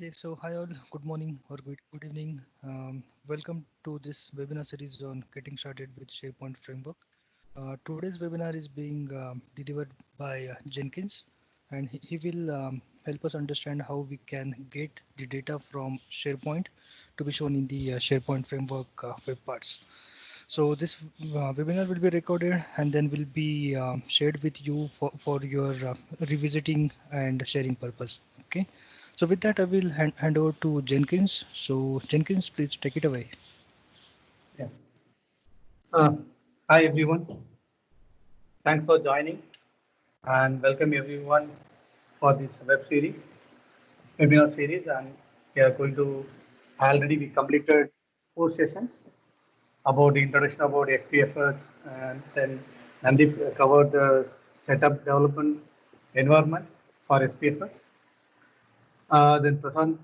Okay, so hi all, good morning or good evening. Welcome to this webinar series on getting started with SharePoint Framework. Today's webinar is being delivered by Jenkins, and he will help us understand how we can get the data from SharePoint to be shown in the SharePoint Framework web parts. So this webinar will be recorded and then will be shared with you for your revisiting and sharing purpose. Okay. So with that, I will hand over to Jenkins. So Jenkins, please take it away. Yeah. Uh, Hi everyone. Thanks for joining and welcome everyone for this webinar series. And we are going to already we completed 4 sessions about the introduction about SPFs, and then Nandip covered the setup development environment for SPFs. Then Prasant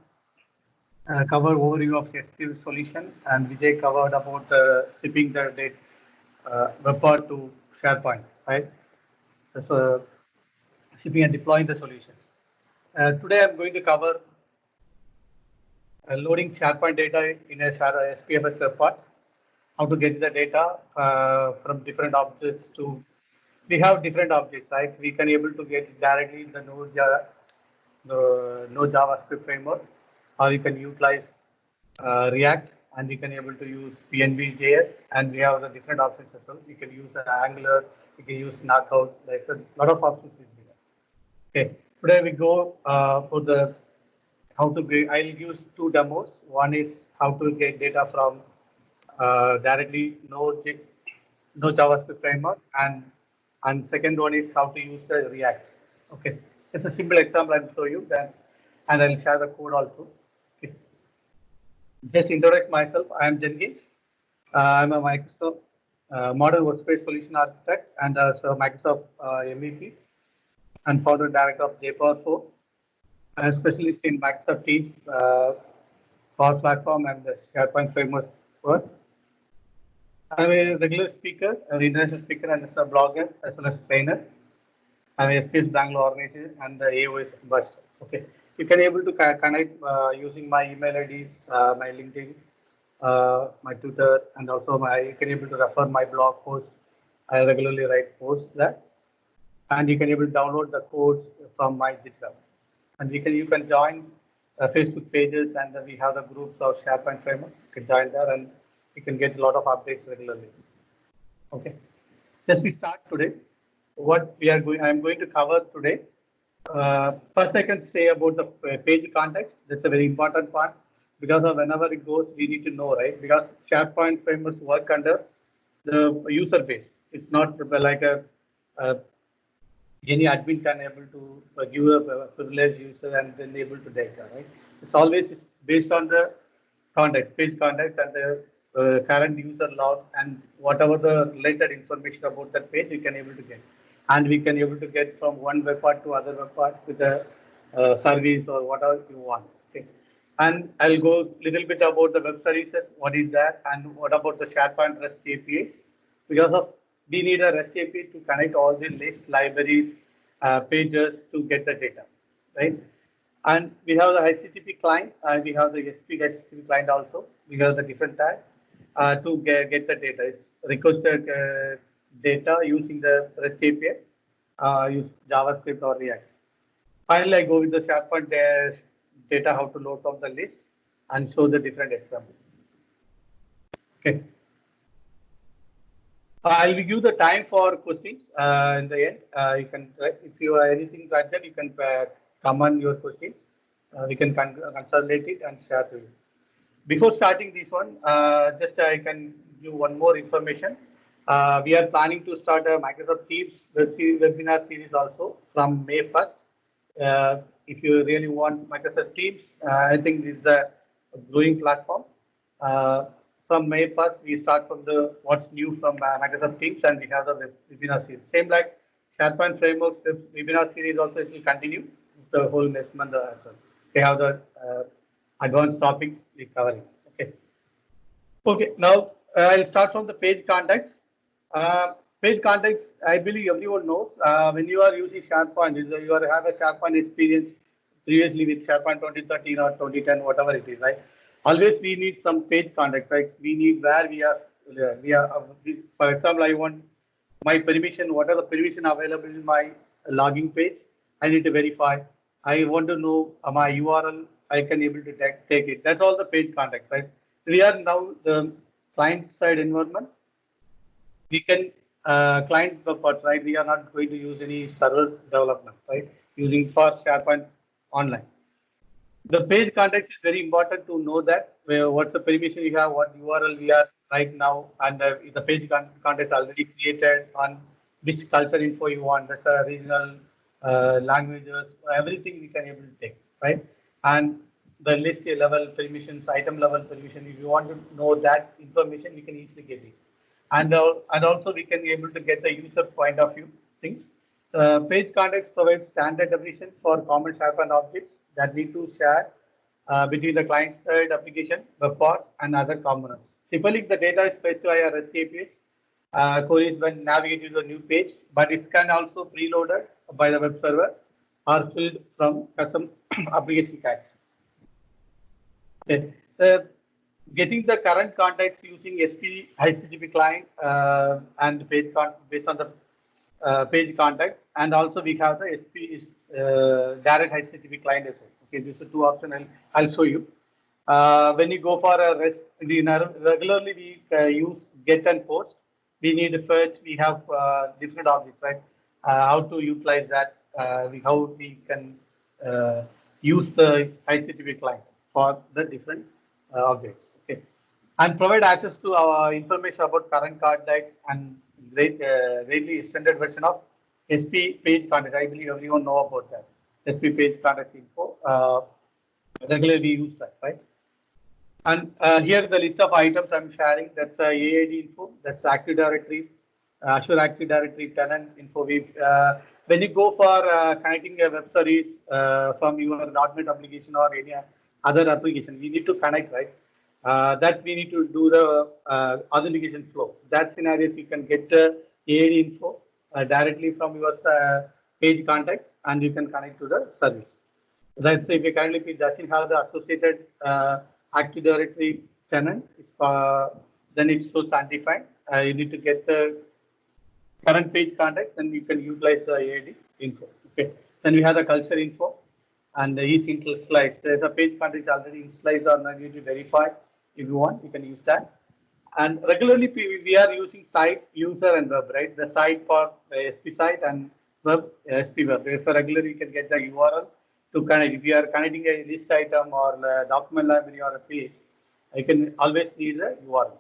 covered overview of SQL solution, and Vijay covered about shipping the data web part to SharePoint, right? So shipping and deploying the solutions. Today I'm going to cover loading SharePoint data in a SPFX web part, how to get the data from different objects to, we have different objects, right? We can able to get directly the Node JavaScript framework, or you can utilize React, and you can able to use PNB.js, and we have the different options as well. You can use Angular, you can use Knockout. There's a lot of options in here. Okay, today we go for the how to get. I'll use 2 demos. One is how to get data from directly no JavaScript framework, and second one is how to use the React. Okay, it's a simple example I'll show you. That's and I'll share the code also. Okay. Just introduce myself. I am Jenkins. I'm a Microsoft Modern Workspace Solution Architect and so Microsoft MVP and founder and director of JPower 4. I'm a specialist in Microsoft Teams, Power Platform, and the SharePoint framework work. I'm a regular speaker, an international speaker, and a blogger as well as trainer. I'm a SPS Bangalore organization and the AOS ambassador. Okay, you can able to connect using my email IDs, my LinkedIn, my Twitter, and also you can able to refer my blog post. I regularly write posts there, and you can able to download the codes from my GitHub. And you can join Facebook pages, and we have the groups of SharePoint framework. You can join there, and you can get a lot of updates regularly. Okay, let's we start today. What we are going, I am going to cover today. First, I can say about the page context. That's a very important part because of whenever it goes, we need to know, right? Because SharePoint frameworks work under the user base. It's not like a any admin can able to give a privileged user and then able to data, right? It's always based on the context, page context, and the current user log, and whatever the related information about that page we can able to get, and we can able to get from one web part to other web part with a service or whatever you want. Okay, and I'll go little bit about the web services, what is that, and what about the SharePoint REST APIs, because of we need a REST API to connect all the list libraries, pages to get the data, right? And we have the HTTP client, and we have the SP HTTP client also. We have the different tags to get the data. It's requested data using the REST API, use JavaScript or React. Finally, I go with the SharePoint data, how to load from the list and show the different examples. Okay. I'll give the time for questions in the end. You can, if you have anything like that, you can comment your questions. We can consolidate it and share to you. Before starting this one, just I can give one more information. We are planning to start a Microsoft Teams webinar series also from May 1st. If you really want Microsoft Teams, I think this is a growing platform. From May 1st, we start from the what's new from Microsoft Teams, and we have the webinar series. Same like SharePoint framework, the webinar series also it will continue the whole next month as well. They have the advanced topics we covering. Okay. Okay. Now I'll start from the page context. Page context, I believe everyone knows when you are using SharePoint, you have a SharePoint experience previously with SharePoint 2013 or 2010, whatever it is, right? Always we need some page context, right? We need where for example, I want my permission, what are the permission available in my logging page? I need to verify. I want to know my URL. I can able to take it. That's all the page context, right? We are now the client side environment. We can client the parts, right? We are not going to use any server development, right? Using for SharePoint online. The page context is very important to know that what's the permission you have, what URL we are right now, and the page context already created on which culture info you want. That's a regional languages, everything we can able to take, right? And the list level permissions, item level permission. If you want to know that information, we can easily get it. And also we can be able to get the user point of view things. Page context provides standard definition for common SharePoint objects that need to share between the client side application, web parts, and other components. Typically, the data is specified as REST APIs queries when navigating to a new page, but it can also preloaded by the web server or filled from custom application tags. Okay. Getting the current context using SP HTTP client and page based on the page context, and also we have the SP is direct HTTP client as well. Okay, these are two options. I'll show you. When you go for a REST, regularly we use get and post. We need to fetch. We have different objects, right? How to utilize that? How we can use the HTTP client for the different objects. Okay, and provide access to our information about current context and greatly extended version of SP page context. I believe everyone know about that. SP page context info. Regularly we use that, right? And here the list of items I'm sharing. That's AID info. That's Active Directory, Azure Active Directory tenant info. When you go for connecting a web service from your .NET application or any other application, we need to connect, right? That we need to do the authentication flow. That scenario, you can get AID info directly from your page context, and you can connect to the service. Let's say if you currently it doesn't have the associated Active Directory tenant, then it's so undefined. You need to get the current page context, then you can utilize the AID info. Okay. Then we have the culture info and the is slice. There's a page context already sliced or not. You need to verify. If you want, you can use that. And regularly we are using site, user, and web, right? The site for the SP site and web SP web. So regularly you can get the URL to connect. If you are connecting a list item or a document library or a page, you can always need the URL.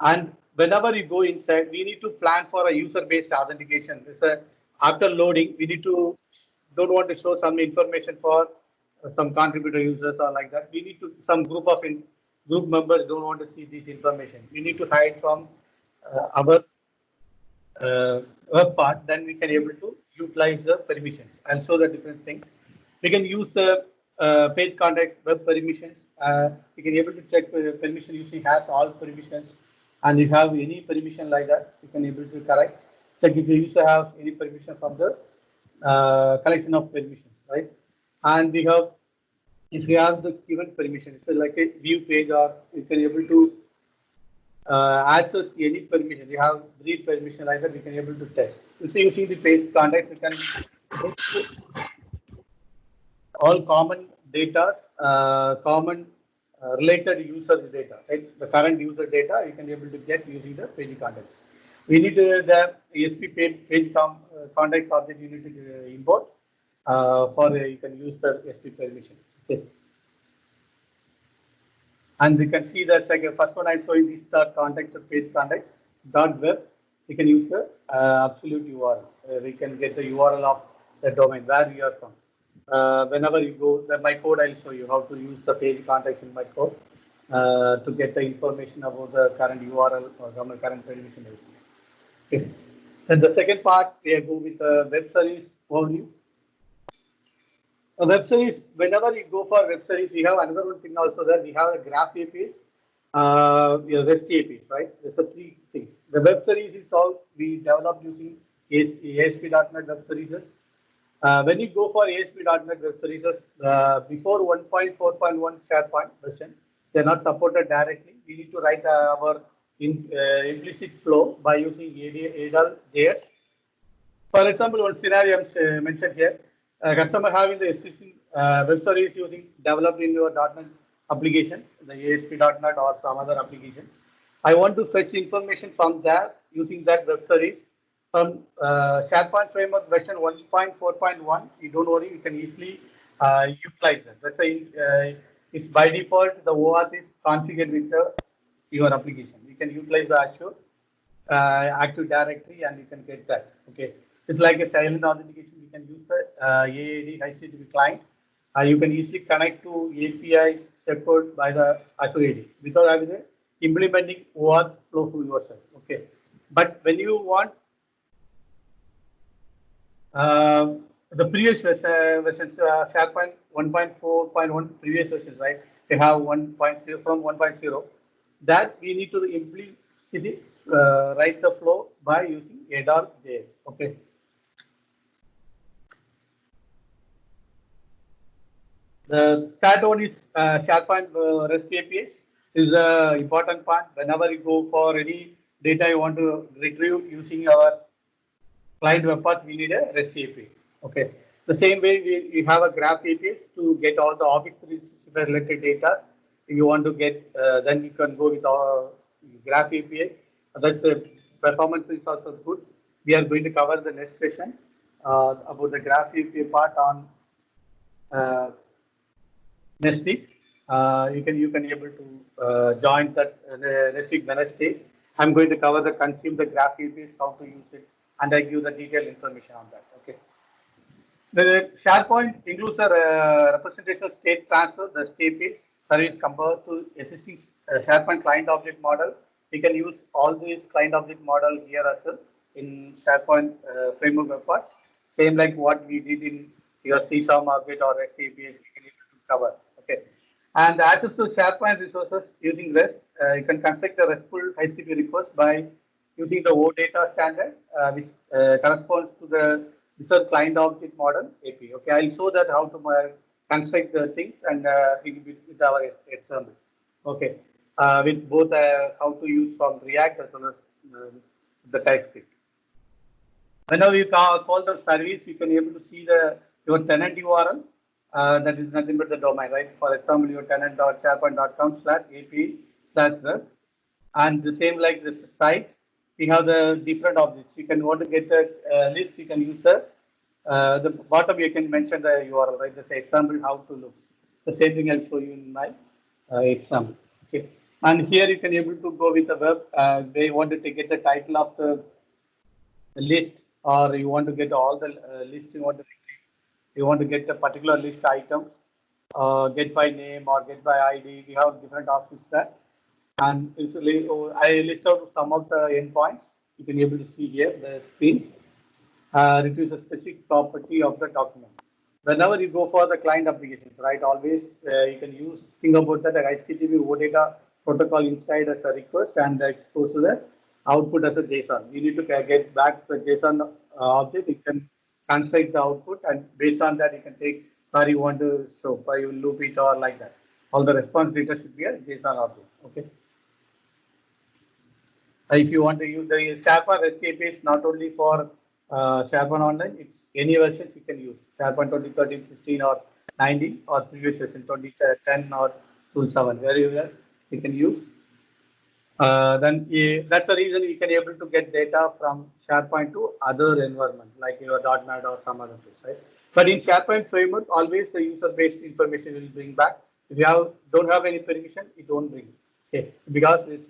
And whenever you go inside, we need to plan for a user-based authentication. After loading, we need to don't want to show some information for some contributor users or like that. We need to some group members don't want to see this information. We need to hide from our web part. Then we can able to utilize the permissions and show the different things. We can use the page context web permissions. We can able to check permission using has all permissions. And if you have any permission like that, you can able to correct. Check if the user have any permission from the collection of permissions, right? And we have, if you have the given permission, it's like a view page, or you can able to access any permission. You have read permission like that, we can able to test. So using the page context, we can all common data, common related user data, right? The current user data you can be able to get using the page context. We need the ESP page context object you need to import for you can use the ESP permission. Okay. And we can see that like first one I'm showing this context of page context .web. You can use the absolute URL. We can get the URL of the domain where you are from. Whenever you go, my code, I'll show you how to use the page context in my code to get the information about the current URL or current permission. Okay. Then the second part, we go with the web service overview. A web service, whenever you go for web service, we have another one thing also there. We have a graph APIs, REST APIs, right? There's the three things. The web service is all we develop using ASP.NET Web Services. When you go for ASP.NET Web Services, before 1.4.1 SharePoint version, they're not supported directly. We need to write our implicit flow by using ADAL.js. For example, one scenario I'm mentioned here, a customer having the existing web service using developed in your .NET application, the ASP.NET or some other application. I want to fetch information from there using that web service from SharePoint Framework version 1.4.1. You don't worry, you can easily utilize that. Let's say it's by default the OAuth is configured with your application. You can utilize the Azure Active Directory and you can get that. Okay, it's like a silent authentication. You can use the AAD HTTP client. You can easily connect to APIs supported by the Azure AD without having implementing OAuth flow through yourself. Okay, but when you want the previous versions, SharePoint 1.4.1 previous versions, right? They have 1.0 from 1.0. That we need to implicitly write the flow by using ADAL.js. Okay. The third one is SharePoint REST APIs. This is an important part. Whenever you go for any data you want to retrieve using our client web path, we need a REST API. Okay. The same way we have a graph APIs to get all the Office 365 related data. If you want to get, then you can go with our graph API. That's the performance is also good. We are going to cover the next session about the graph API part on next week. You can able to join that next week Wednesday. I'm going to cover the consume the graph APIs, how to use it, and I give the detailed information on that. Okay. The SharePoint includes a representational state transfer, the state service compared to existing SharePoint client object model. We can use all these client object model here as well in SharePoint framework web parts. Same like what we did in your CSOM object or REST APIs, we can able to cover. Okay. And the access to SharePoint resources using REST, you can construct a RESTful HTTP request by using the OData standard, which corresponds to the research client object model API. Okay, I'll show that how to construct the things and with our example. Okay, with both how to use from React as well as the TypeScript. Whenever you call the service, you can able to see your tenant URL. That is nothing but the domain, right? For example, your tenant.sharepoint.com/API/web, and the same like this site. We have the different objects. You can want to get the list. You can use the bottom. You can mention the URL, right? This example how to look. The same thing I'll show you in my example. Okay, and here you can able to go with the web. They wanted to get the title of the list, or you want to get all the list you want to get a particular list items, get by name or get by ID. We have different options there. And I list out some of the endpoints. You can be able to see here the screen. Retrieve a specific property of the document. Whenever you go for the client applications, right? Always you can think about that HTTP OData protocol inside as a request and expose to the output as a JSON. You need to get back the JSON object. You can construct the output, and based on that, you can take where you want to show, where you loop it or like that. All the response data should be a JSON object. Okay. If you want to use the SharePoint REST APIs, not only for SharePoint Online, it's any versions you can use. SharePoint 2013, 16, or 19, or previous version 2010 or 27, wherever you can use. That's the reason you can able to get data from SharePoint to other environment like your .NET or some other place, right? But in SharePoint framework, always the user-based information will bring back. If you don't have any permission, it won't bring. Okay, because it's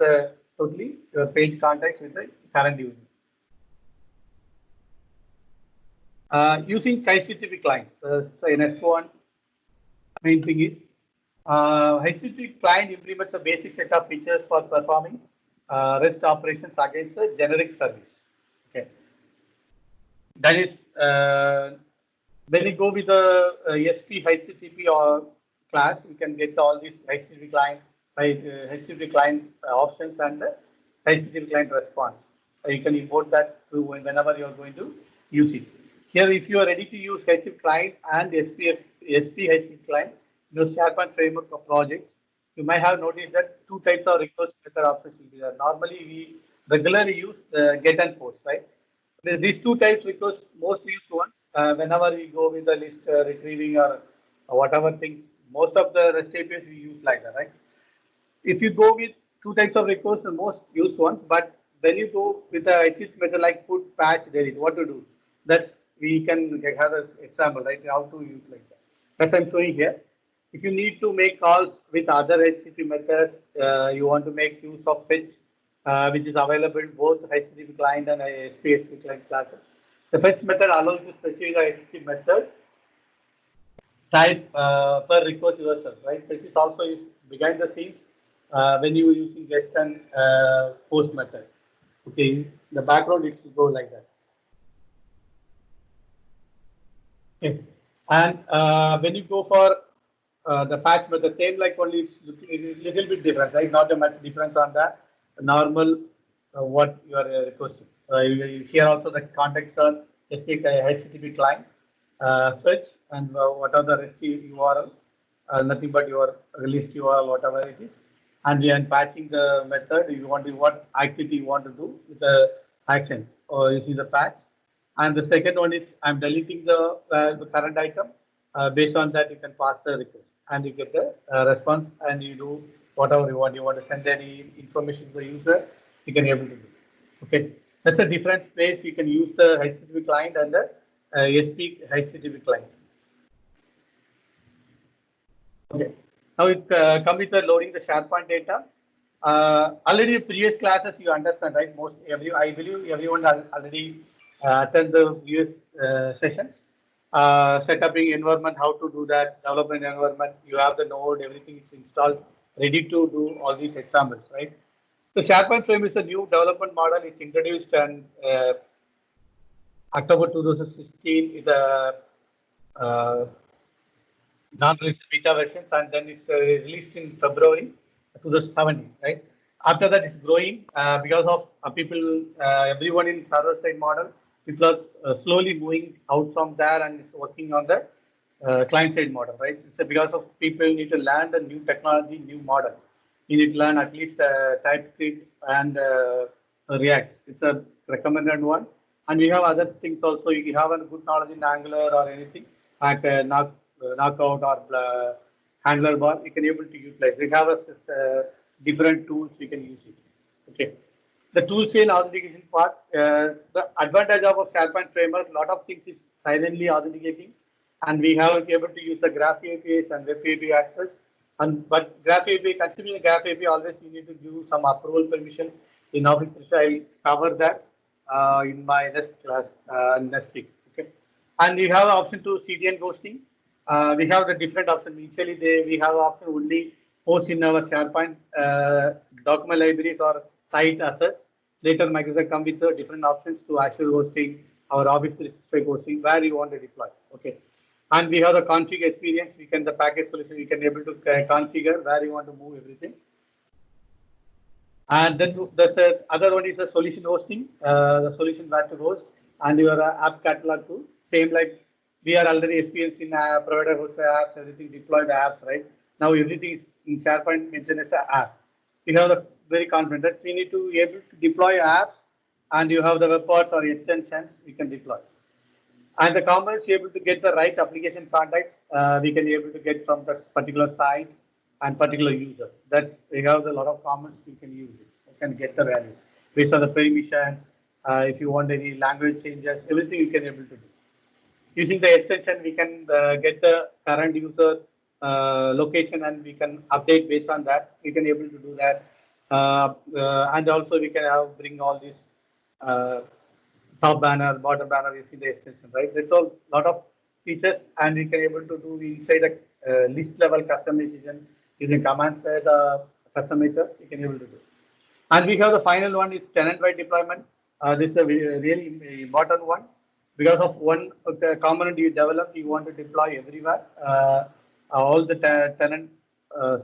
totally page context with the current user. Using HTTP client, so in S1, main thing is HTTP client implements a basic set of features for performing REST operations against the generic service. Okay, that is when you go with the SP HTTP or class, you can get all these HTTP client HTTP client options and the HTTP client response. You can import that to whenever you are going to use it. Here, if you are ready to use HTTP client and SPHTTP client in your SharePoint framework of projects, you might have noticed that two types of request method options will be there. Normally, we regularly use get and post, right? These two types request most used ones. Whenever we go with the list retrieving or whatever things, most of the REST APIs we use like that, right? If you go with two types of requests, the most used ones, but when you go with a HTTP method like put, patch, delete, what to do? That's we can have an example, right? How to utilize that. That's I'm showing here. If you need to make calls with other HTTP methods, you want to make use of fetch, which is available both HTTP client and SPHTTP client classes. The fetch method allows you to specify the HTTP method type per request yourself, right? This is also is behind the scenes when you are using guest and post method. Okay, the background needs to go like that. Okay, and when you go for the patch method, same like only it's a little bit different, right? Not a much difference on the normal what you are requesting. Here also the context on just take a HTTP client fetch and what are the REST URL, nothing but your list URL, whatever it is. And we are patching the method. You want to what activity you want to do with the action or using the patch. And the second one is I'm deleting the current item. Based on that, you can pass the request and you get the response and you do whatever you want. You want to send any information to the user, you can able to do. Okay, that's a different space. You can use the HTTP client and the SP HTTP client. Okay. Now it come with the loading the SharePoint data. Already previous classes you understand, right? I believe everyone already attend the previous sessions. Set up environment, how to do that, development environment. You have the node, everything is installed, ready to do all these examples, right? The SharePoint frame is a new development model. It's introduced and October 2016 is a uh, non-release beta versions, and then it's released in February 2017, right? After that, it's growing because of people, everyone in server-side model. People are slowly moving out from there and it's working on the client-side model, right? It's because of people need to learn the new technology, new model. You need to learn at least TypeScript and React. It's a recommended one. And we have other things also. You have a good knowledge in Angular or anything, like knockout or handler bar, you can able to utilize. We have different tools we can use it. Okay. The tool chain authentication part, the advantage of a SharePoint framework, a lot of things is silently authenticating, and we have able to use the Graph APIs and Web API access. And but Graph API, consuming a Graph API, always you need to give some approval permission. In Office, I cover that in my next class, next week. Okay, and we have the option to CDN ghosting. We have the different option. Initially, we have option only post in our SharePoint document libraries or site assets. Later, Microsoft come with the different options to Azure hosting or Office 365 hosting where you want to deploy. Okay, and we have the config experience. We can the package solution. We can able to configure where you want to move everything. And then the other one is the solution hosting, the solution where to host, and your app catalog too. Same like we are already experienced in provider host apps, everything deployed apps, right? Now everything is in SharePoint mentioned as an app. We have the very confident that we need to be able to deploy apps, and you have the web parts or extensions we can deploy. And the components able to get the right application context, we can be able to get from the particular site and particular user. That's we have a lot of comments you can use it. You can get the value based on the permissions. If you want any language changes, everything you can able to do. Using the extension, we can get the current user location and we can update based on that. We can able to do that, and also we can have bring all these top banner, bottom banner using the extension, right? There's a lot of features, and we can able to do inside a list level customization using command set customizer. We can able to do. And we have the final one is tenant-wide deployment. This is a really important one because of one of the component you develop, you want to deploy everywhere. All the tenant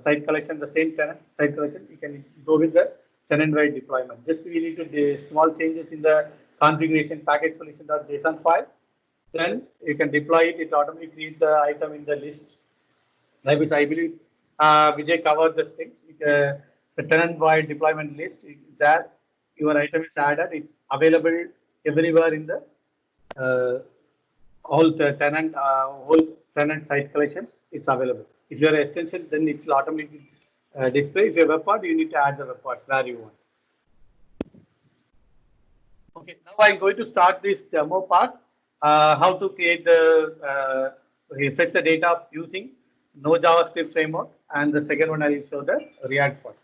site collection, the same tenant site collection, you can go with the tenant-wide deployment. Just we need to do small changes in the configuration package solution.json file, Then you can deploy it. It automatically creates the item in the list. Like which I believe Vijay covered this thing. The tenant-wide deployment list is there. Your item is added. It's available everywhere in the uh, whole tenant site collections. It's available. If you're an extension, then it's automatically display. If you're a web part, you need to add the web parts where you want. Okay, now I'm going to start this demo part. How to create fetch the data using no JavaScript framework, and the second one I will show the React part.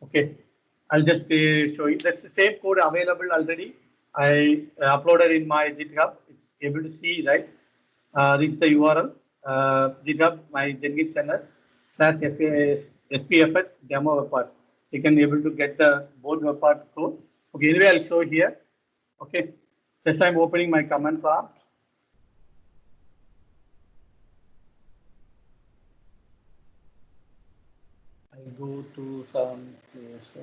Okay, I'll just show you. That's the same code available already. I uploaded in my GitHub. It's able to see, right? This is the URL. GitHub my Jenkins NS / SPFX demo web parts. You can able to get the both web part code. Okay, anyway, I'll show here. Okay, just I'm opening my command prompt. I go to some place.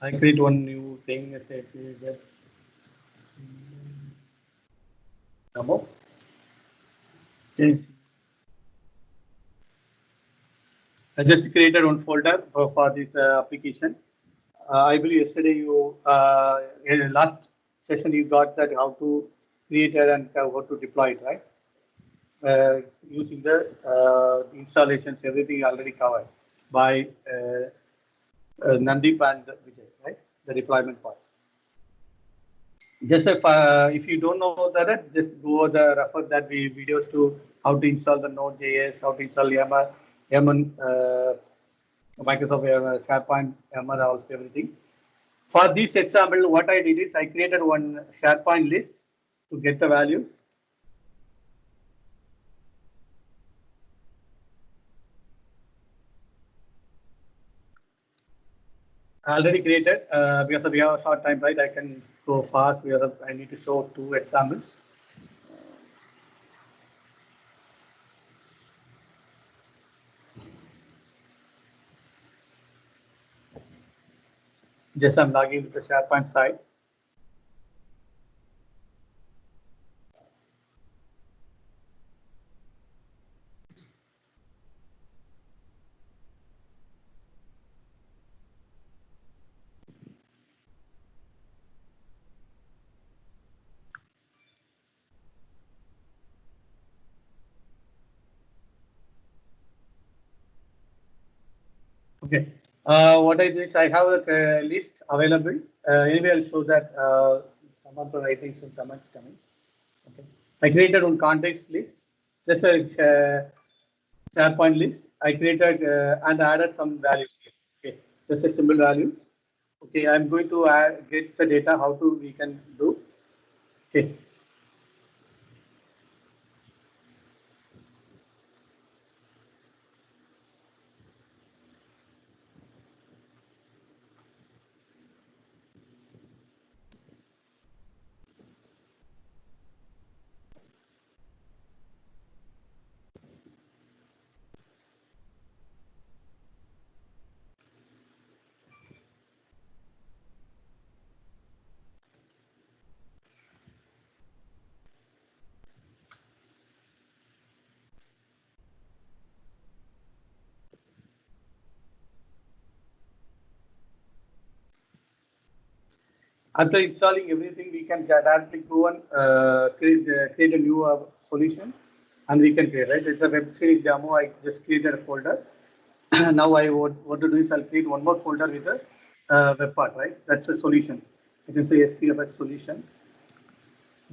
I create one new thing. Say that demo. Okay. I just created one folder for this application. I believe yesterday you in the last session you got that how to create it and how to deploy it, right? Using the installations, everything already covered by Nandeep and Vijay, right? The deployment parts. Just if you don't know that, just go the refer that videos to how to install the Node.js, how to install Yemen, Microsoft SharePoint, Yemen, also everything. For this example, what I did is I created one SharePoint list to get the values. I already created because we have a short time, right? I can go fast. I need to show two examples. Just I'm logging into the SharePoint site. Okay. What I do is I have a list available. Anyway, I'll show that some of the writings and comments coming. Okay. I created one context list. Just a SharePoint list. I created and added some values here. Okay. Just a simple value. Okay. I'm going to get the data. How to we can do. Okay. After installing everything, we can directly go and create a new solution, and we can create. Right, it's a web series demo. I just created a folder. Now I what to do is I'll create one more folder with a web part. Right, that's the solution. You can say SPFX solution.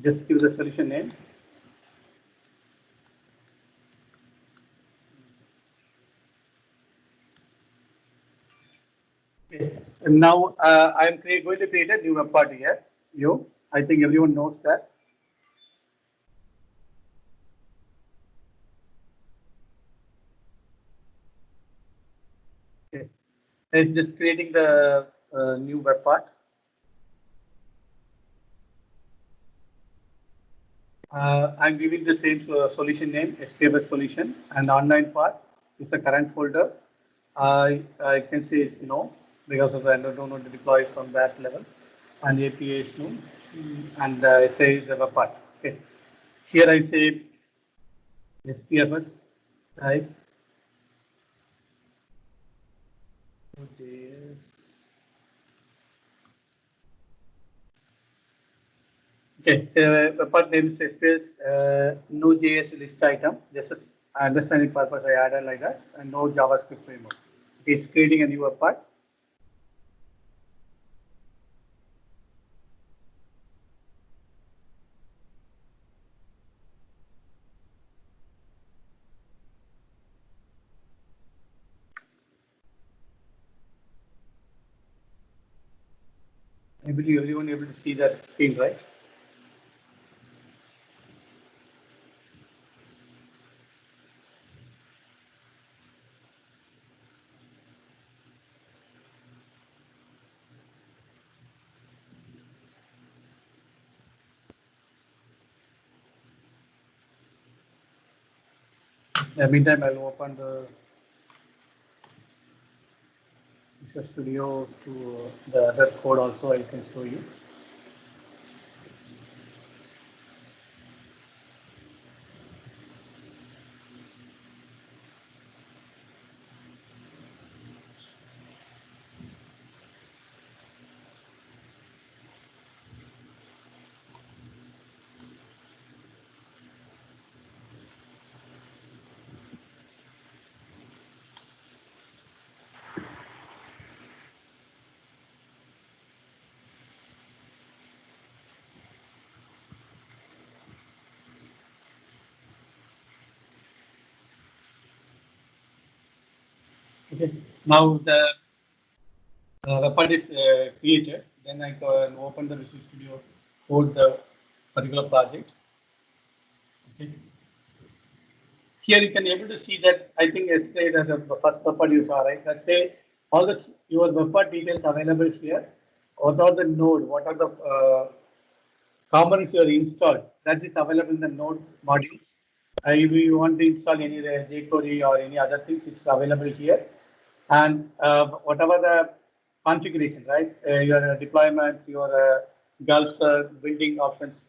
Just give the solution name. Okay. And now I'm going to create a new web part here. I think everyone knows that. Okay. It's just creating the new web part. I'm giving the same solution name, SPFS solution, and online part is the current folder. I can say it's no because of I don't know to deploy from that level, and API is no, and it says the web part. Okay, here I say SPFS, right? Okay, the part name is SPFS Node.js list item. Just as understanding purpose, I added like that, and no JavaScript framework. Okay, it's creating a new web part. I believe everyone able to see that screen, right? In the meantime, I'll open the Visual Studio to the other code also I can show you. Okay. Now the website is created. Then I can open the Visual Studio for the particular project. Okay. Here you can able to see that I think yesterday that the first website you saw, right? Let's say all the your website details available here. What are the node? What are the components you are installed? That is available in the node modules. If you want to install any jQuery or any other things, it's available here. And whatever the configuration, right? Your deployment, your Gulf building options,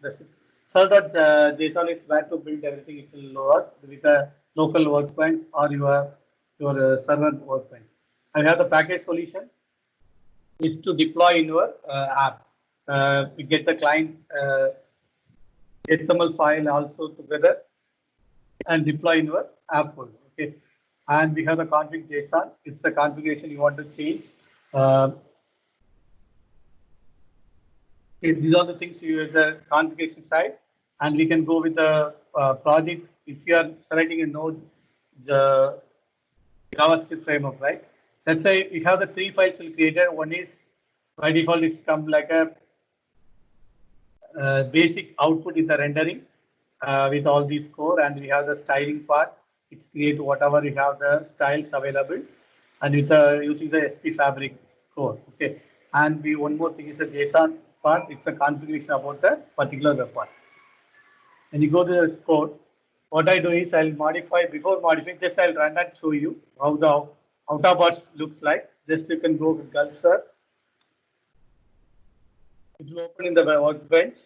so that JSON is where to build everything. It will load with a local workbench or your server workbench. I have the package solution is to deploy in your app. You get the client XML file also together and deploy in your app folder. Okay, and we have the config JSON. It's the configuration you want to change. Uh, these are the things you use the configuration side, and we can go with the project. If you are selecting a node, the JavaScript framework, right? Let's say we have the three files we created. One is by default, it's come like a basic output is the rendering with all these core, and we have the styling part. It's create whatever you have the styles available, and with using the SP Fabric core. Okay, and we one more thing is the JSON part. It's a configuration about the particular web part. And you go to the code. What I do is I'll modify before modifying. Just I'll run and show you how the outer parts looks like. Just you can go with Gulfstar. It will open in the workbench.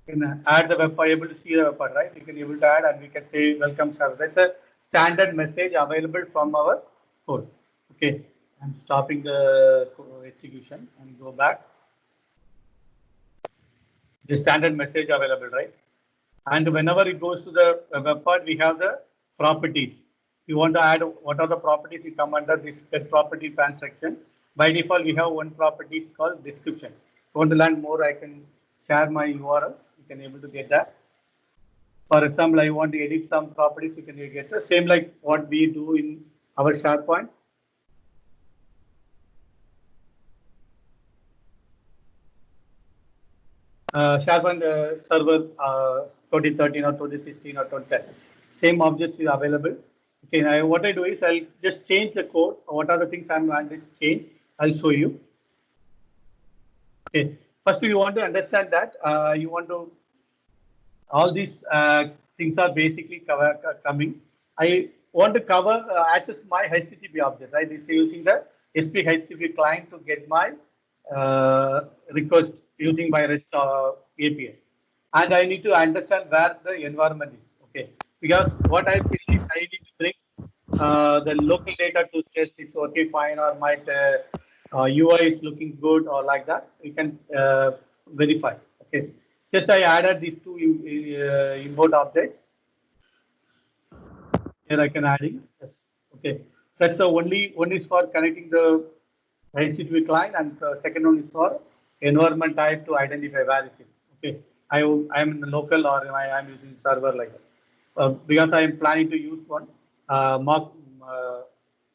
You can add the web part, able to see the web part, right? You can able to add and we can say welcome server. That's a standard message available from our code. Okay, I'm stopping the execution and go back. The standard message available, right? And whenever it goes to the web part, we have the properties. You want to add what are the properties, you come under this get property transaction. By default, we have one property called description. If you want to learn more, I can share my URLs. You can able to get that. For example, I want to edit some properties, you can get the same like what we do in our SharePoint. SharePoint server 2013 or 2016 or 2010. Same objects is available. Okay, now what I do is I'll just change the code. What are the things I'm going to change? I'll show you. Okay, first you want to understand that you want to all these things are basically coming. I want to cover access my HTTP object, right? This is using the SP HTTP client to get my request using my REST API. And I need to understand where the environment is, okay? Because what I feel is I need to bring the local data to test it's okay, fine, or might UI is looking good or like that. You can verify, okay? Just I added these two import objects. Here I can add in. Yes. Okay. That's the one is for connecting the HTTP client, and the second one is for environment type to identify where is it. Okay. I am in the local or I am using server like that. Because I am planning to use one mock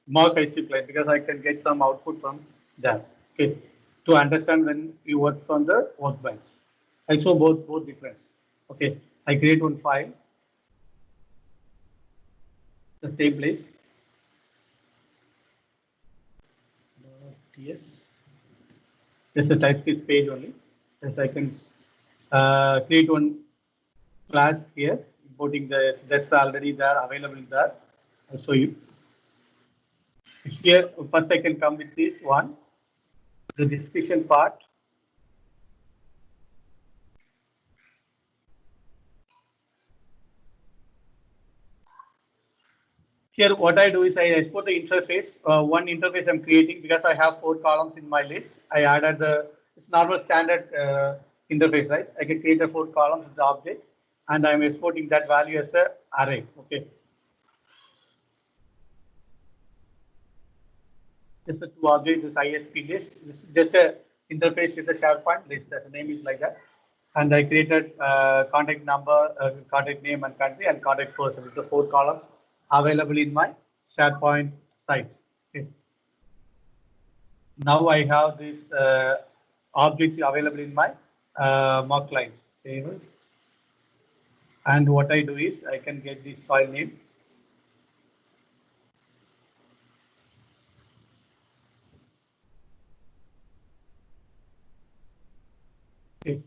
HTTP client because I can get some output from that. Okay. To understand when you work from the workbench. I show both difference. Okay. I create one file. The same place. Yes. Just a TypeScript page only. Yes, I can create one class here, importing that's already there, available there. I'll show you. Here, first I can come with this one, the description part. Here, what I do is I export the interface. One interface I'm creating because I have 4 columns in my list. I added it's normal standard interface, right? I can create a 4 columns as the object, and I'm exporting that value as a array. Okay. Just the 2 objects, this ISP list. This is just a interface with a SharePoint list. The name is like that. And I created contact number, contact name and country, and contact person. It's the 4 columns available in my SharePoint site. Okay. Now I have these objects available in my mock clients. And what I do is I can get this file name. Okay.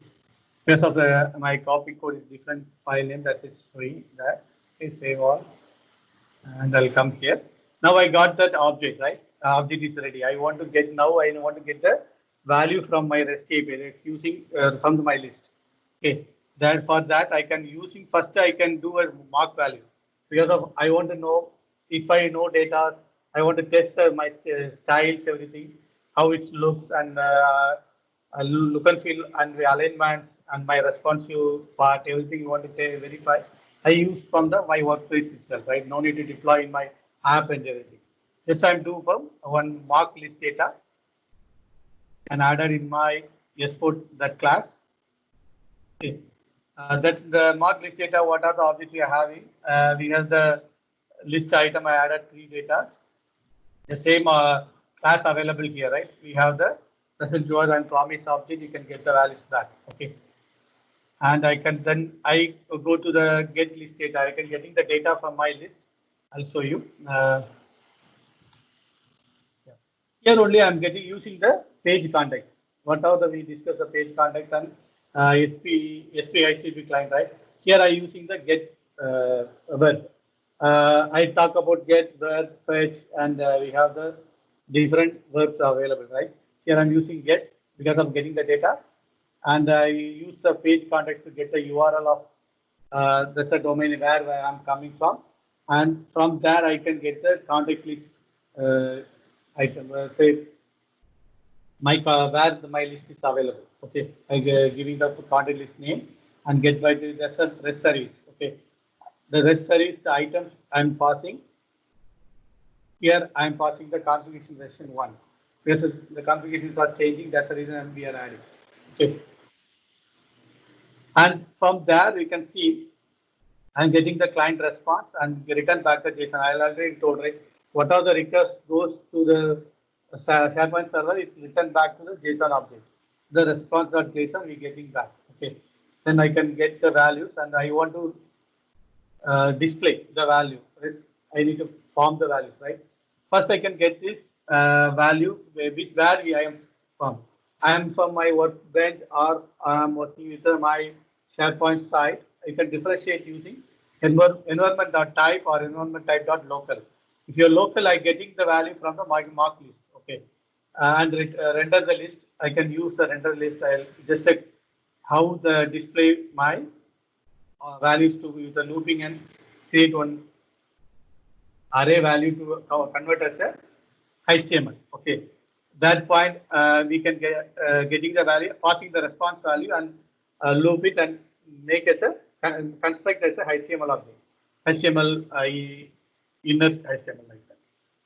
Because of my copy code is different file name, that is free. That okay, save all, and I'll come here. Now I got that object, right? Object is ready. I want to get the value from my REST API. It's using from my list. Okay. Then for that I can using first I can do a mock value because of I want to know if I know data. I want to test my styles, everything, how it looks, and look and feel, and the alignments, and my responsive part, everything you want to verify. I use from the my workspace itself, right? No need to deploy in my app and everything. This I'm doing from one mock list data and added in my export that class. Okay. That's the mock list data. What are the objects we are having? We have the list item. I added 3 data. The same class available here, right? We have the present George and promise object. You can get the values back. Okay. And I can then I go to the get list data. I can getting the data from my list. I'll show you. Yeah. Here only I'm getting using the page context. Whatever we discuss the page context and SP HTTP client, right? Here I using the get web. I talk about get, web, fetch, and we have the different verbs available, right? Here I'm using get because I'm getting the data, and I use the page context to get the URL of that's a domain where I'm coming from, and from there I can get the context list item. Say my where my list is available. Okay, I giving the content list name and get by the that's a REST service. Okay, the REST service, the items I'm passing. Here I'm passing the configuration version 1 because the configurations are changing. That's the reason we are adding. Okay, and from there we can see I'm getting the client response and return back the JSON. I already told, right? What are the request goes to the SharePoint server, it's returned back to the JSON object. The response.json we getting back. Okay, then I can get the values and I want to display the value. I need to form the values, right? First, I can get this value which value I am from. I am from my workbench or I am working with my SharePoint site. I can differentiate using environment.type or environment.type.local. If you're local, I'm getting the value from the mark list. Okay, and render the list. I can use the render list. I'll just like how the display my values to use the looping and create one array value to convert as a HTML. Okay, that point we can get getting the value, passing the response value and loop it and make as a construct as a HTML object. HTML inner HTML like that.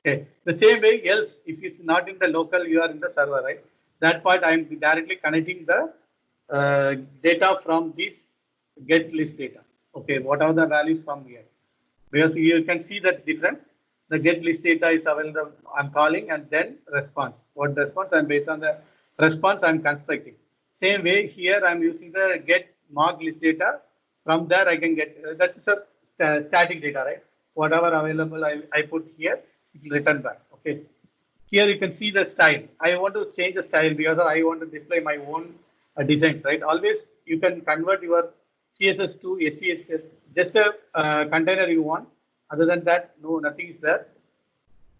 Okay, the same way else if it's not in the local, you are in the server, right? That part I am directly connecting the data from this get list data. Okay, what are the values from here? Because you can see the difference. The get list data is available. I'm calling and then response. What the response? And based on the response, I'm constructing. Same way here, I'm using the get mark list data. From there, I can get that's a static data, right? Whatever available, I put here, it will return back. Okay. Here you can see the style. I want to change the style because I want to display my own designs, right? Always you can convert your CSS to SCSS, just a container you want. Other than that, no, nothing is there.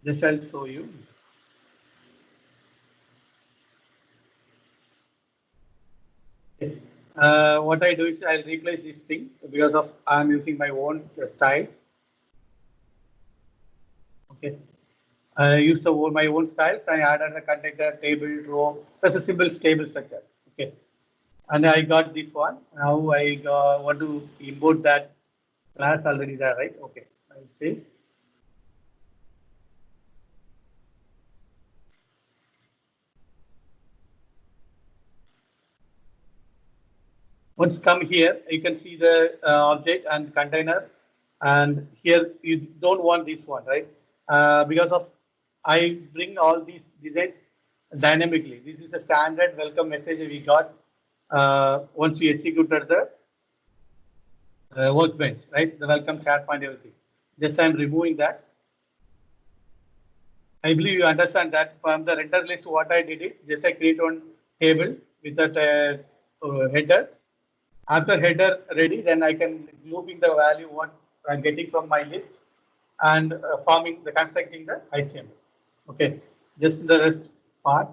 Just I'll show you. What I do is I'll replace this thing because of I'm using my own styles. Okay. I used my own styles. I added a container, table, row. That's a simple stable structure. Okay. And I got this one. Now I want to import that class already there, right? Okay. I'll see. Once come here, you can see the object and container. And here you don't want this one, right? Because of I bring all these designs dynamically. This is a standard welcome message we got once we executed the workbench, right? The welcome SharePoint everything. Just I'm removing that. I believe you understand that from the render list, what I did is just I create one table with that header. After header ready, then I can looping the value what I'm getting from my list and forming the constructing the HTML. Okay, just the rest part.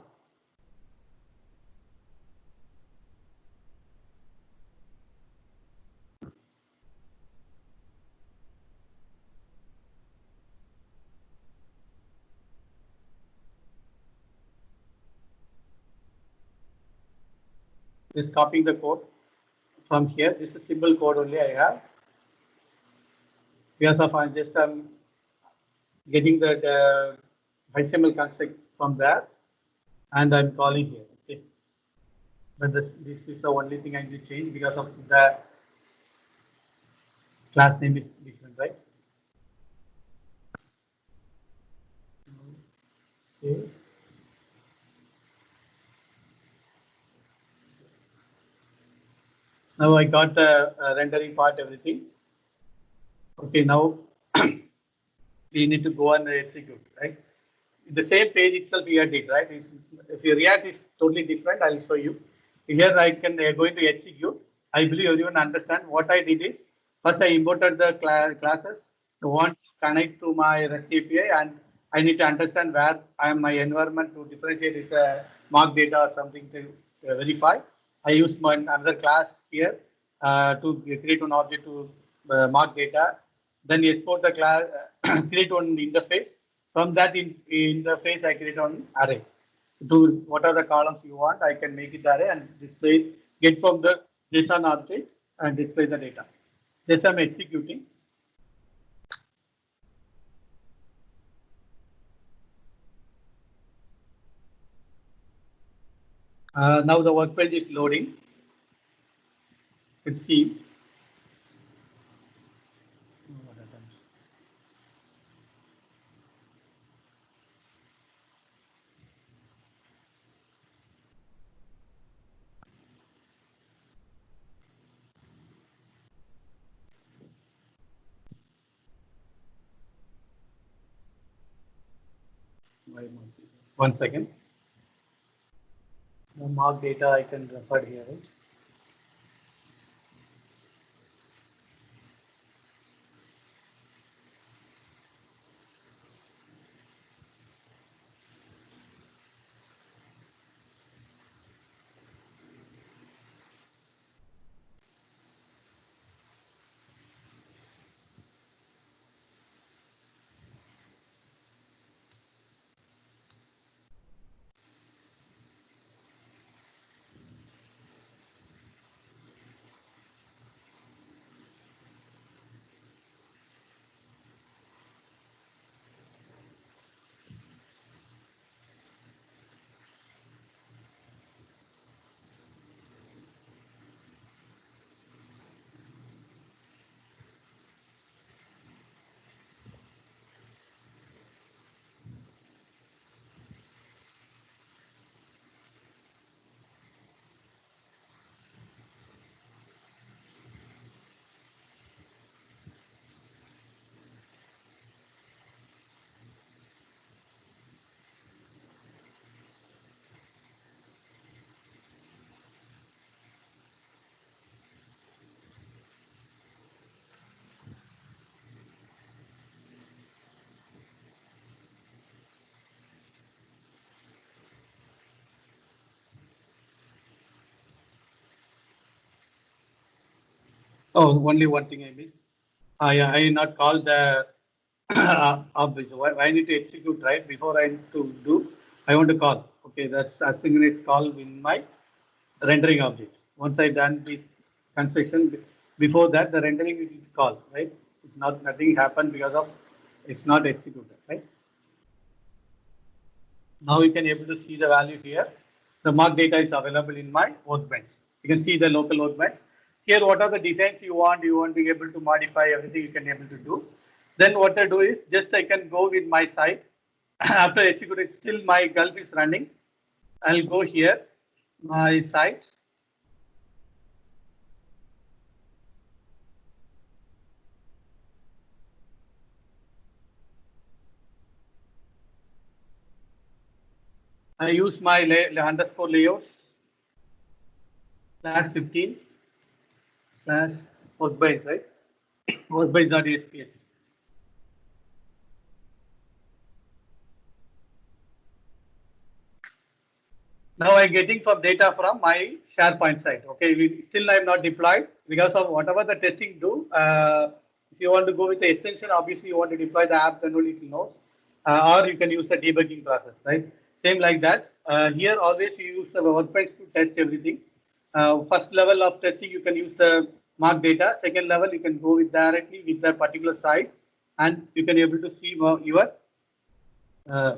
Just copying the code from here. This is simple code only I have. Because of I'm just getting the HTML construct from there, and I'm calling here. Okay, but this is the only thing I need to change because of the class name is different, right? Okay. Now I got the rendering part, everything. Okay, now we need to go and execute, right? The same page itself we did, right? If your React is totally different, I'll show you. Here I can going to execute. I believe everyone understand what I did is first I imported the classes. I want to connect to my REST API and I need to understand where I am my environment to differentiate is a mark data or something to verify. I use my another class here to create an object to mark data. Then export the class, create one interface. From that interface, I create one array. Do what are the columns you want, I can make it array and display, get from the JSON object and display the data. Just I'm executing. Now the workbench is loading. Let's see. One second. The mark data I can refer here. Right? Oh, only one thing I missed. I not call the object. I need to execute right before I need to do. I want to call. Okay, that's asynchronous call in my rendering object. Once I done this construction, before that the rendering will call. Right? It's not nothing happened because of it's not executed. Right? Now you can able to see the value here. The mark data is available in my workbench. You can see the local workbench. Here, what are the designs you want? You want to be able to modify everything you can able to do. Then what I do is just I can go with my site. After executing, still my Gulf is running. I'll go here, my site. I use my underscore layouts /15 slash workbench, right? Workbench.asps. Now I'm getting from data from my SharePoint site. Okay, still I'm not deployed because of whatever the testing do. If you want to go with the extension, obviously you want to deploy the app, then only it knows, or you can use the debugging process, right? Same like that. Here always you use the workbench to test everything. First level of testing you can use the mark data. Second level you can go with directly with the particular site, and you can able to see your uh,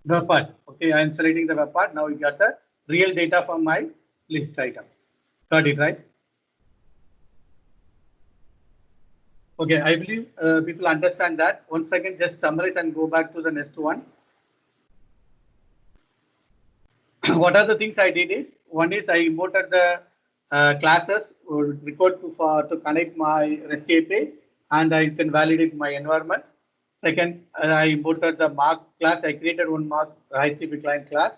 web part. Okay, I am selecting the web part. Now you got the real data from my list item. Got it, right? Okay, I believe people understand that. One second, just summarize and go back to the next one. What are the things I did is, one is I imported the classes record to connect my REST API, and I can validate my environment. Second, I imported the mark class. I created one mark HTTP client class.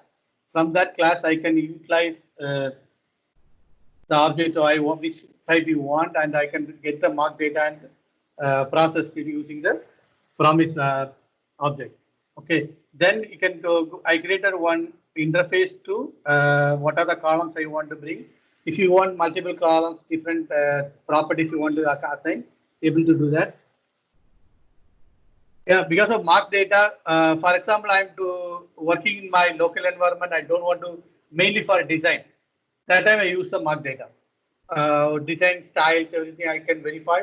From that class, I can utilize the object I want, which type you want, and I can get the mark data and process it using the promise object. Okay, then you can go. I created one interface to what are the columns I want to bring. If you want multiple columns, different properties you want to assign, able to do that. Yeah, because of mark data, for example, I'm working in my local environment. I don't want to mainly for design. That time I use the mark data. Design styles, everything I can verify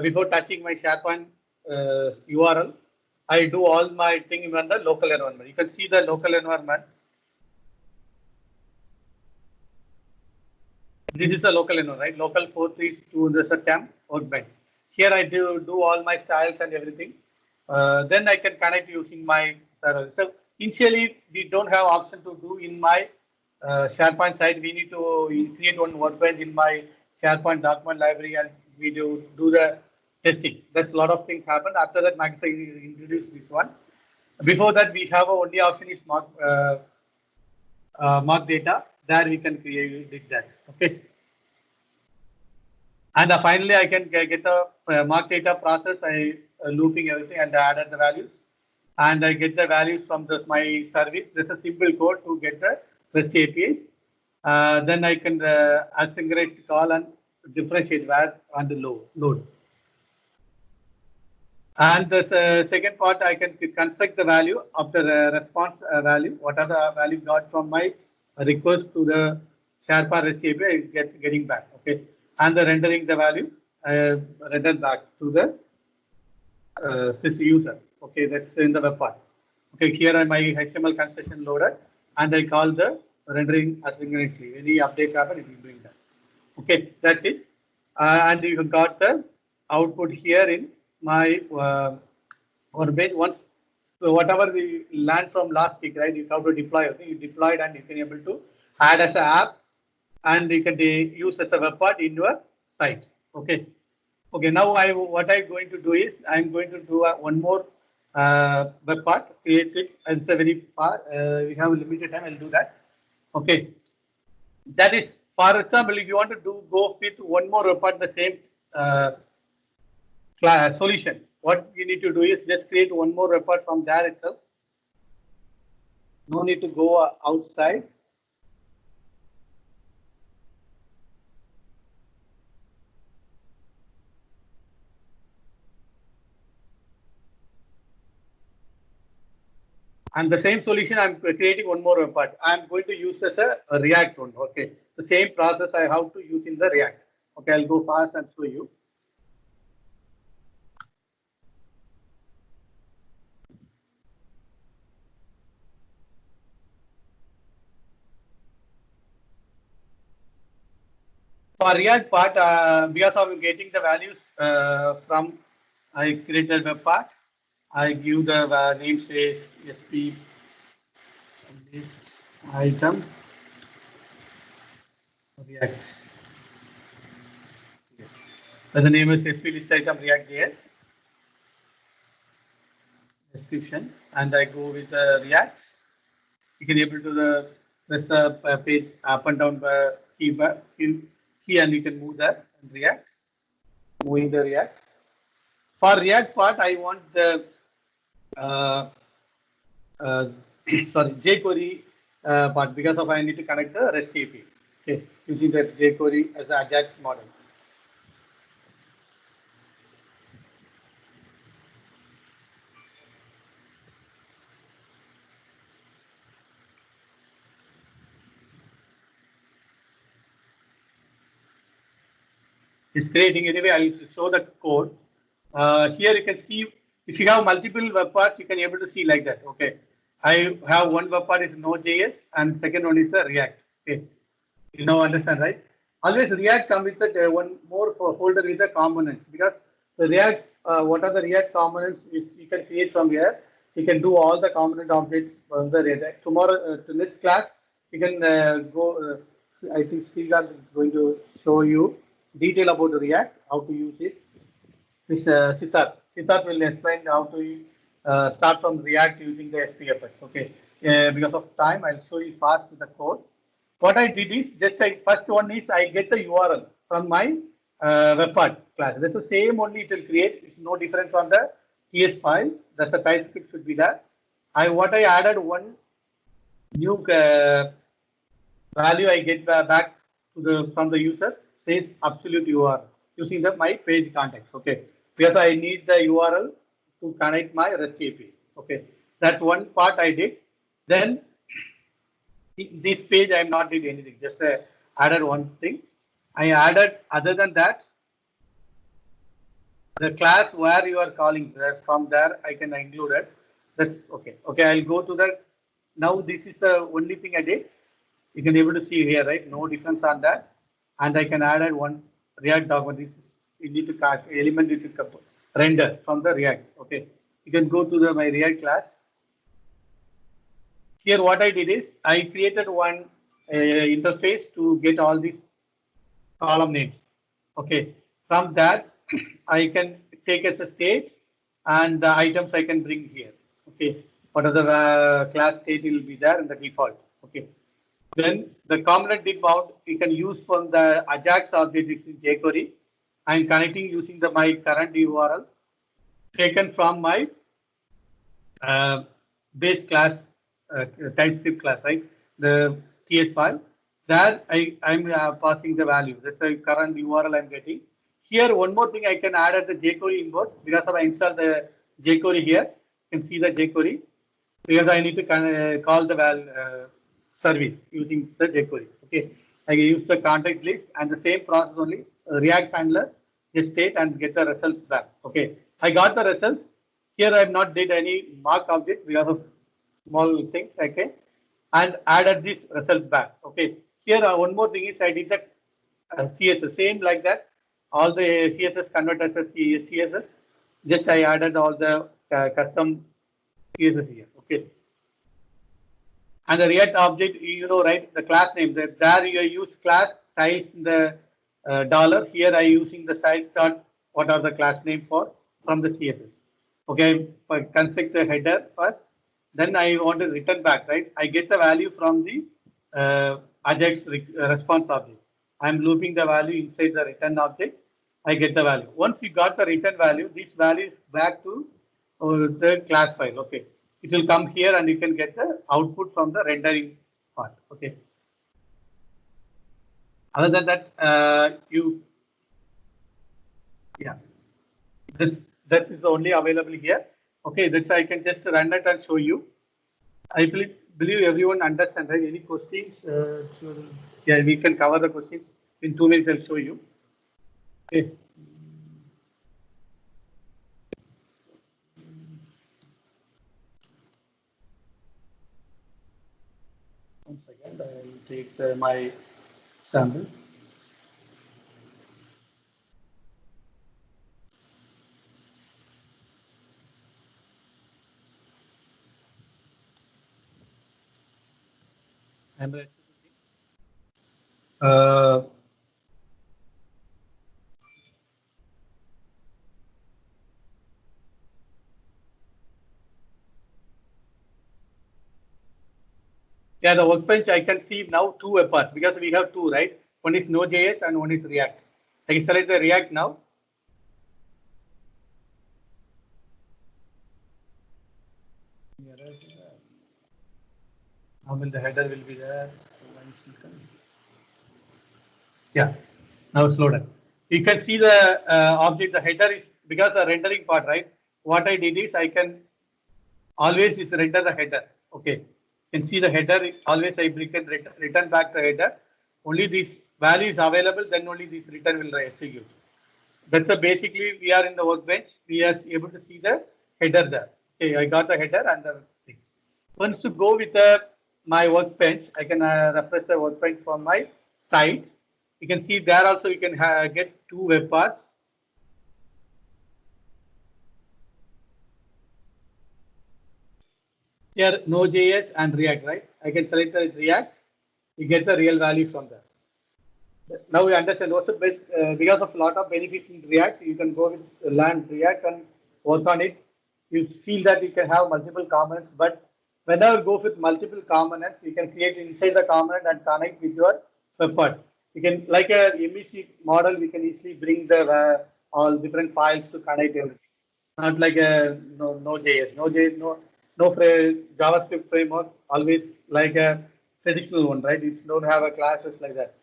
before touching my SharePoint URL. I do all my thing in the local environment. You can see the local environment. This is a local environment, right? Local 432, there's a temp workbench. Here I do all my styles and everything. Then I can connect using my server. So initially we don't have option to do in my SharePoint site. We need to create one workbench in my SharePoint document library, and we do the testing. That's a lot of things happen. After that, Microsoft introduced this one. Before that, we have a only option is mark data. There we can create that. Okay. And finally, I can get the mark data process. I looping everything and I added the values, and I get the values from my service. This is a simple code to get the REST APIs. Then I can asynchronous call and differentiate where and the load. And the second part, I can construct the value of the response value. What are the value got from my request to the Sherpa REST API getting back. Okay, and the rendering the value render back to the sys user. Okay, that's in the web part. Okay, here are my HTML construction loaded, and I call the rendering asynchronously. Any update happen, it will bring that. Okay, that's it. And you got the output here in my workbench. Once, so whatever we learned from last week, right? You have to deploy. Okay, you deployed and you can able to add as an app, and you can use as a web part in your site. Okay. Okay. Now what I'm going to do is I'm going to do one more web part. Create it. It's a very far. We have a limited time. I'll do that. Okay. That is, for example, if you want to go with one more web part, the same solution, what you need to do is just create one more web part from there itself. No need to go outside. And the same solution, I'm creating one more web part. I'm going to use as a React one. Okay, the same process I have to use in the React. Okay, I'll go fast and show you. For React part, because I'm getting the values from I created web part, I give the namespace sp list item React. Yes. So the name is sp list item React.js description, and I go with React. You can able to press the page up and down key, and you can move that and React. Moving the React. For React part, I want the uh, uh, sorry, jQuery part, because of I need to connect the REST API. Okay, using the jQuery as an Ajax model. It's creating anyway. I'll show the code. Here you can see if you have multiple web parts, you can able to see like that. Okay, I have one web part is Node.js and second one is the React. Okay, you now understand, right? Always React come with the one more folder with the components, because the React, what are the React components is you can create from here. You can do all the component objects from the React. Tomorrow, to this class, you can go. I think Srikanth is going to show you detail about the React, how to use it. This Siddharth. Siddharth will explain how to start from React using the SPFX. Okay. Because of time, I'll show you fast with the code. What I did is just first one is I get the URL from my web part class. That's the same only it will create. It's no difference on the TS file. That's the TypeScript should be there. What I added one new value I get back to the from the user says absolute URL using my page context. Okay, because I need the URL to connect my REST API. Okay, that's one part I did. Then this page I am not did anything, just added one thing. I added, other than that, the class where you are calling from there I can include it. That's okay. Okay, I'll go to the, now this is the only thing I did. You can able to see here, right? No difference on that. And I can add one React document. This is, you need to element need to render from the React. Okay, you can go to the my React class. Here what I did is I created one interface to get all these column names. Okay, from that I can take as a state and the items I can bring here. Okay, what are the class state will be there in the default. Okay. Then the component did mount you can use from the Ajax object which is jQuery. I am connecting using the my current URL taken from my base class TypeScript class, right? The TS file. There I'm passing the value. That's the current URL I'm getting. Here, one more thing I can add at the jQuery import because I install the jQuery here. You can see the jQuery because I need to call the service using the jQuery. Okay, I use the contact list and the same process only React handler just state and get the results back. Okay, I got the results. Here I have not did any mark object because of small things. Okay, and added this result back. Okay, here one more thing is I did the CSS same like that. All the CSS converters as CSS. Just I added all the custom CSS here. Okay. And the React object, you know, right? The class name there you use class styles in the dollar. Here I using the styles dot what are the class name for from the CSS. Okay, I construct the header first. Then I want to return back, right? I get the value from the Ajax response object. I'm looping the value inside the return object. I get the value. Once you got the return value, this value is back to the class file. Okay, it will come here and you can get the output from the rendering part. Okay. Other than that, yeah, this is only available here. Okay, that's I can just run it and show you. I believe everyone understands, right? Any questions? Yeah, we can cover the questions in 2 minutes. I'll show you. Okay. One second, I'll take my sample. I'm ready. Yeah, the workbench I can see now two apart because we have two, right? One is Node.js and one is React. I can select the React now. Now the header will be there. Yeah, now it's loaded. You can see the object, the header is because the rendering part, right? What I did is I can always is render the header. Okay, you can see the header. Always I can return back the header. Only this value is available, then only this return will execute. That's a basically we are in the workbench. We are able to see the header there. Okay, I got the header and the things. Once to go with my workbench, I can refresh the workbench from my site. You can see there also you can get two web parts. Here Node.js and React, right? I can select the React. You get the real value from there. Now we understand also because of a lot of benefits in React, you can go with learn React and work on it. You feel that you can have multiple components, but whenever go with multiple components, you can create inside the component and connect with your web part. You can like a MEC model, we can easily bring the all different files to connect everything. Not like a Node.js, JavaScript framework, always like a traditional one, right? It don't have a classes like that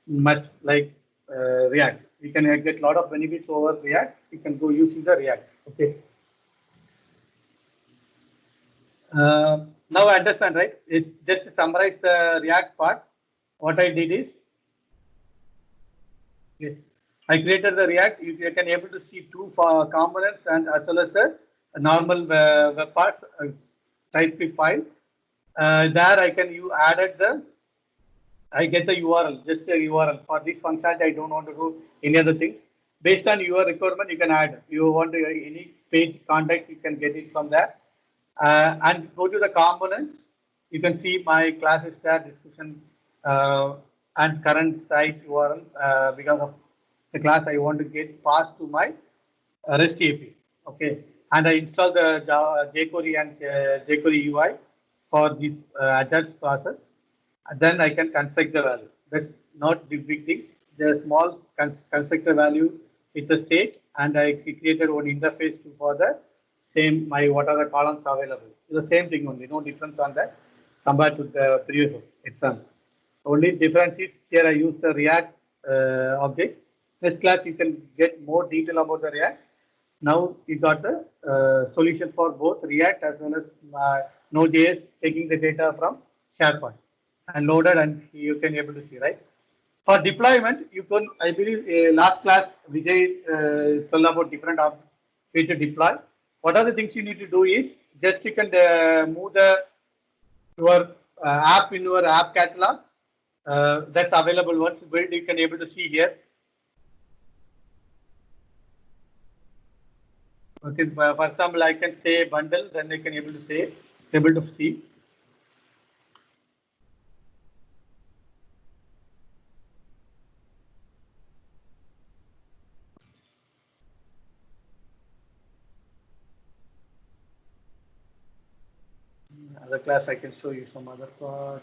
much like React. We can get a lot of benefits over React. You can go using the React. Okay. Now I understand, right? It's just to summarize the React part. What I did is, okay, I created the React. You can able to see two components and as well as the normal web parts TypeScript file. There I can you added the I get the URL, just a URL. For this functionality, I don't want to do any other things. Based on your requirement, you can add. You want to, any page context, you can get it from there. And go to the components. You can see my class is there, description, and current site URL because of the class I want to get passed to my REST API. Okay. and I install the jQuery and jQuery UI for this Ajax process. And then I can construct the value. That's not the big things. The small constructor value with the state, and I created one interface for the same my what are the columns available. It's the same thing only, no difference on that compared to the previous example. Only difference is here I use the React object. Next class you can get more detail about the React. Now you got the solution for both React as well as Node.js taking the data from SharePoint and loaded, and you can able to see, right? For deployment, you can, I believe last class Vijay told about different way to deploy. What are the things you need to do is just you can move the your app in your app catalog. That's available once built. You can able to see here. Okay, for example, I can say bundle, then I can able to say able to see. Other class, I can show you some other part.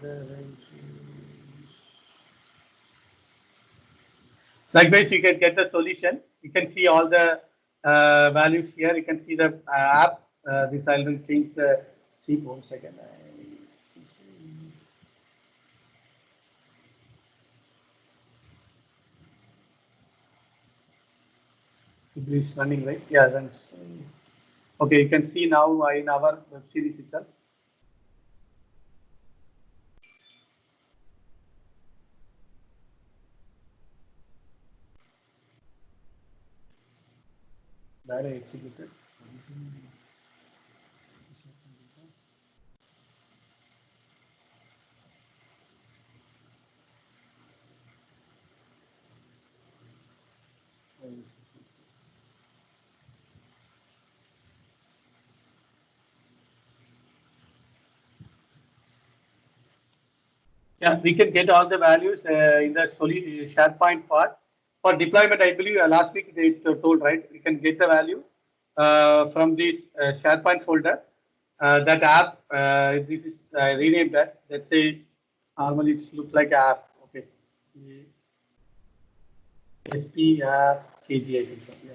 Likewise, you can get the solution. You can see all the values here. You can see the app. This I will change the see 1 second. It is running, right? Yeah, then. Okay, you can see now in our web series itself. That I executed. Yeah, we can get all the values in the SharePoint part. For deployment, I believe last week they told, right? We can get the value from this SharePoint folder. That app, this is renamed that. Let's say normally it looks like app. Okay. SP app KG, I think so. Yeah.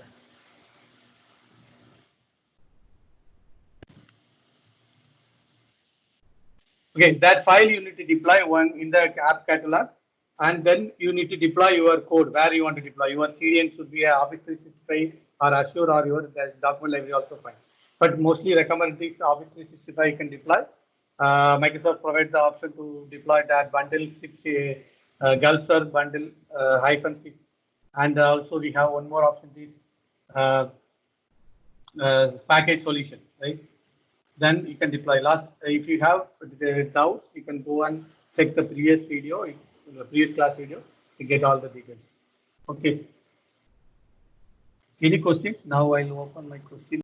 Okay, that file you need to deploy one in the app catalog, and then you need to deploy your code where you want to deploy. Your CDN should be a Office 365 or Azure or your document library also fine. But mostly recommend this Office 365 you can deploy. Microsoft provides the option to deploy that bundle 6 Gulfstar bundle -6, and also we have one more option is uh, package solution, right? Then you can deploy. Last, if you have the doubts, you can go and check the previous video, the previous class video, to get all the details. Okay. Any questions? Now I'll open my question.